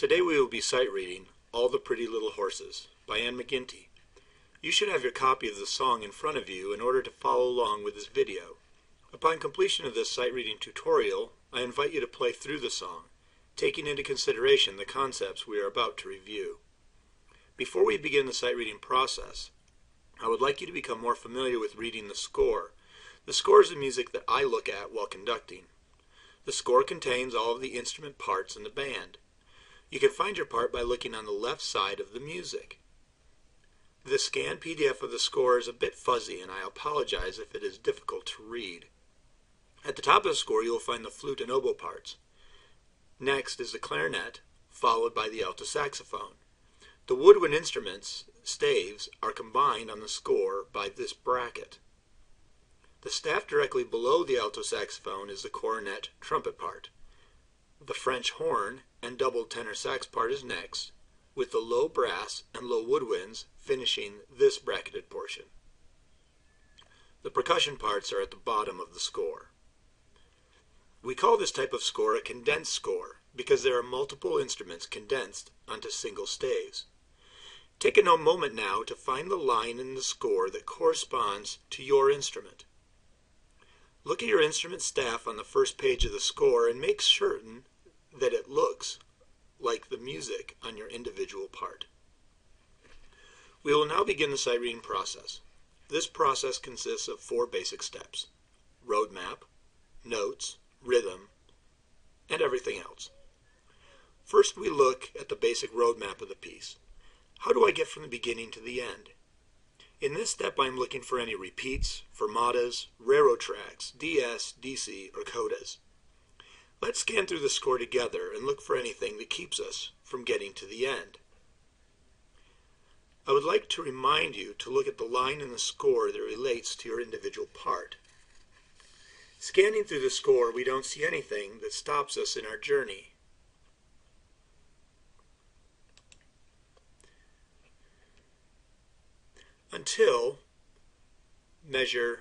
Today we will be sight reading All the Pretty Little Horses by Anne McGinty. You should have your copy of the song in front of you in order to follow along with this video. Upon completion of this sight reading tutorial, I invite you to play through the song, taking into consideration the concepts we are about to review. Before we begin the sight reading process, I would like you to become more familiar with reading the score. The score is the music that I look at while conducting. The score contains all of the instrument parts in the band. You can find your part by looking on the left side of the music. The scanned PDF of the score is a bit fuzzy, and I apologize if it is difficult to read. At the top of the score you will find the flute and oboe parts. Next is the clarinet, followed by the alto saxophone. The woodwind instruments, staves, are combined on the score by this bracket. The staff directly below the alto saxophone is the cornet trumpet part. The French horn and double tenor sax part is next, with the low brass and low woodwinds finishing this bracketed portion. The percussion parts are at the bottom of the score. We call this type of score a condensed score because there are multiple instruments condensed onto single staves. Take a moment now to find the line in the score that corresponds to your instrument. Look at your instrument staff on the first page of the score and make certain that it looks like the music on your individual part. We will now begin the sight reading process. This process consists of 4 basic steps: road map, notes, rhythm, and everything else. First, we look at the basic road map of the piece. How do I get from the beginning to the end? In this step, I am looking for any repeats, fermatas, railroad tracks, DS, DC, or codas. Let's scan through the score together and look for anything that keeps us from getting to the end. I would like to remind you to look at the line in the score that relates to your individual part. Scanning through the score, we don't see anything that stops us in our journey. Until measure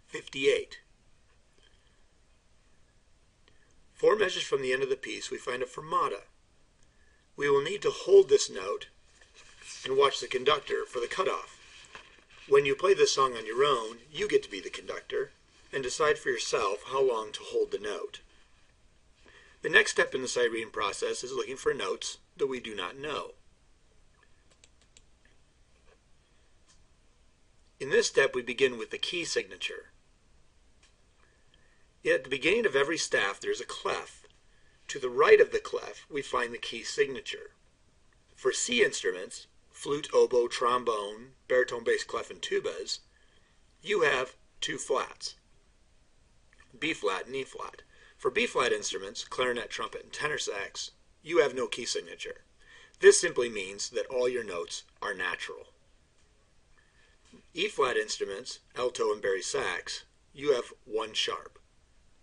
58. 4 measures from the end of the piece, we find a fermata. We will need to hold this note and watch the conductor for the cutoff. When you play this song on your own, you get to be the conductor and decide for yourself how long to hold the note. The next step in the sight reading process is looking for notes that we do not know. In this step, we begin with the key signature. At the beginning of every staff, there is a clef. To the right of the clef, we find the key signature. For C instruments, flute, oboe, trombone, baritone, bass, clef, and tubas, you have 2 flats, B flat and E flat. For B flat instruments, clarinet, trumpet, and tenor sax, you have no key signature. This simply means that all your notes are natural. E-flat instruments, alto and bari sax, you have 1 sharp,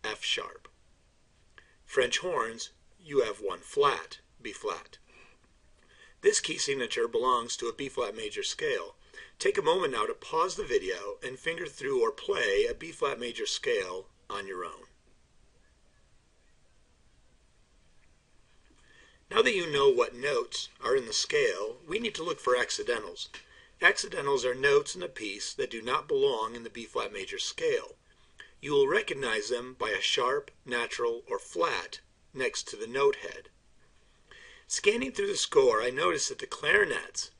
F sharp. French horns, you have 1 flat, B flat. This key signature belongs to a B flat major scale. Take a moment now to pause the video and finger through or play a B flat major scale on your own. Now that you know what notes are in the scale, we need to look for accidentals. Accidentals are notes in a piece that do not belong in the B-flat major scale. You will recognize them by a sharp, natural, or flat next to the note head. Scanning through the score, I notice that the clarinets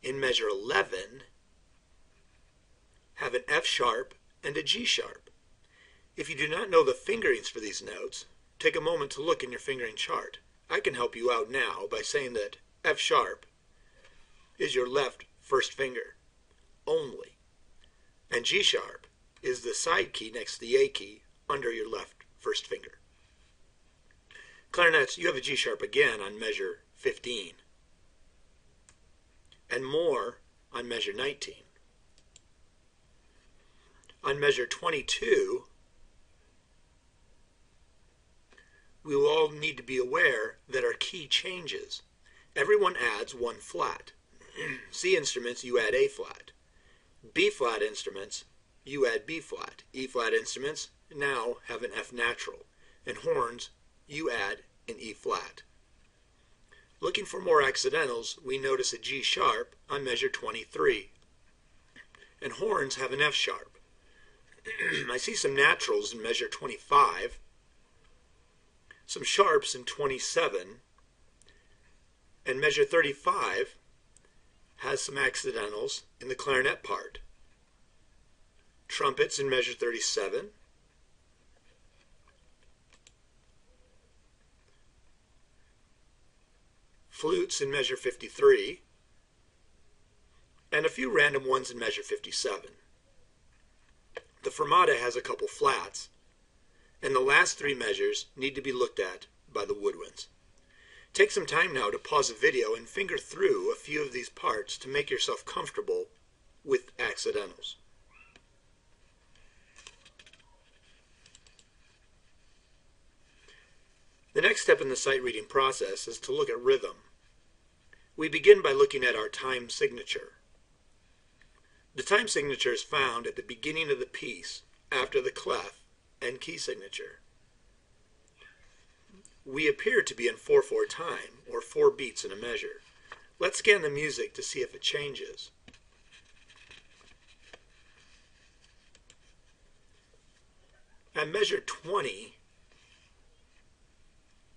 in measure 11 have an F sharp and a G sharp. If you do not know the fingerings for these notes, take a moment to look in your fingering chart. I can help you out now by saying that F sharp is your left first finger only, and G sharp is the side key next to the A key under your left first finger. Clarinets, you have a G sharp again on measure 15 and more on measure 19. On measure 22, we will all need to be aware that our key changes. Everyone adds 1 flat. C instruments, you add A flat. B flat instruments, you add B flat. E flat instruments now have an F natural. And horns, you add an E flat. Looking for more accidentals, we notice a G sharp on measure 23. And horns have an F sharp. I see some naturals in measure 25, some sharps in 27, and measure 35 has some accidentals in the clarinet part. Trumpets in measure 37, flutes in measure 53, and a few random ones in measure 57. The fermata has a couple flats, and the last three measures need to be looked at by the woodwinds. Take some time now to pause the video and finger through a few of these parts to make yourself comfortable with accidentals. The next step in the sight reading process is to look at rhythm. We begin by looking at our time signature. The time signature is found at the beginning of the piece after the clef and key signature. We appear to be in 4/4 time, or 4 beats in a measure. Let's scan the music to see if it changes. At measure 20,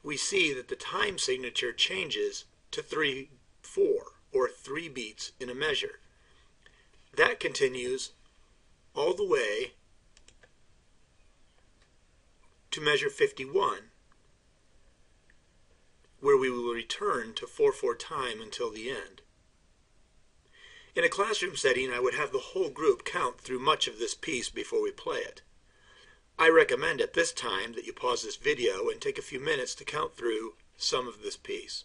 we see that the time signature changes to 3/4, or 3 beats in a measure. That continues all the way to measure 51, where we will return to 4/4 time until the end. In a classroom setting, I would have the whole group count through much of this piece before we play it. I recommend at this time that you pause this video and take a few minutes to count through some of this piece.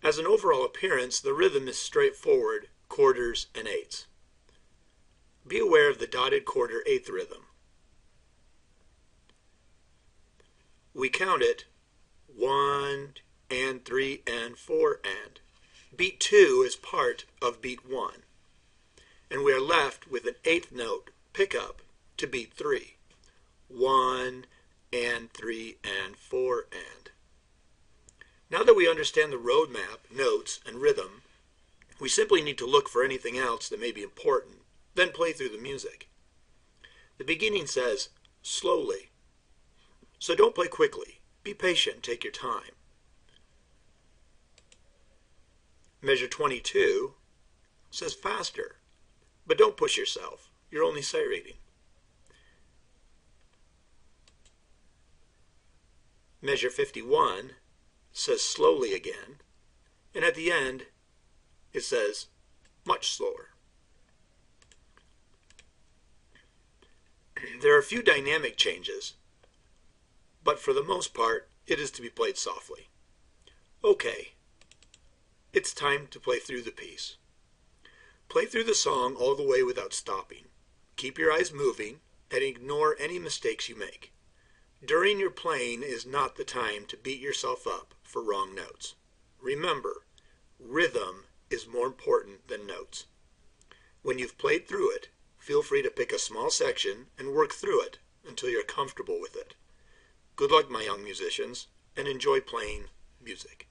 As an overall appearance, the rhythm is straightforward, quarters and eighths. Be aware of the dotted quarter eighth rhythm. We count it 1 and 3 and 4 and. Beat 2 is part of beat 1. And we are left with an eighth note pickup to beat 3. 1 and 3 and 4 and. Now that we understand the roadmap, notes, and rhythm, we simply need to look for anything else that may be important, then play through the music. The beginning says, slowly. So don't play quickly. Be patient, take your time. Measure 22 says faster, but don't push yourself. You're only sight reading. Measure 51 says slowly again, and at the end it says much slower. There are a few dynamic changes, but for the most part it is to be played softly. Okay, it's time to play through the piece. Play through the song all the way without stopping. Keep your eyes moving and ignore any mistakes you make. During your playing is not the time to beat yourself up for wrong notes. Remember, rhythm is more important than notes. When you've played through it, feel free to pick a small section and work through it until you're comfortable with it. Good luck, my young musicians, and enjoy playing music.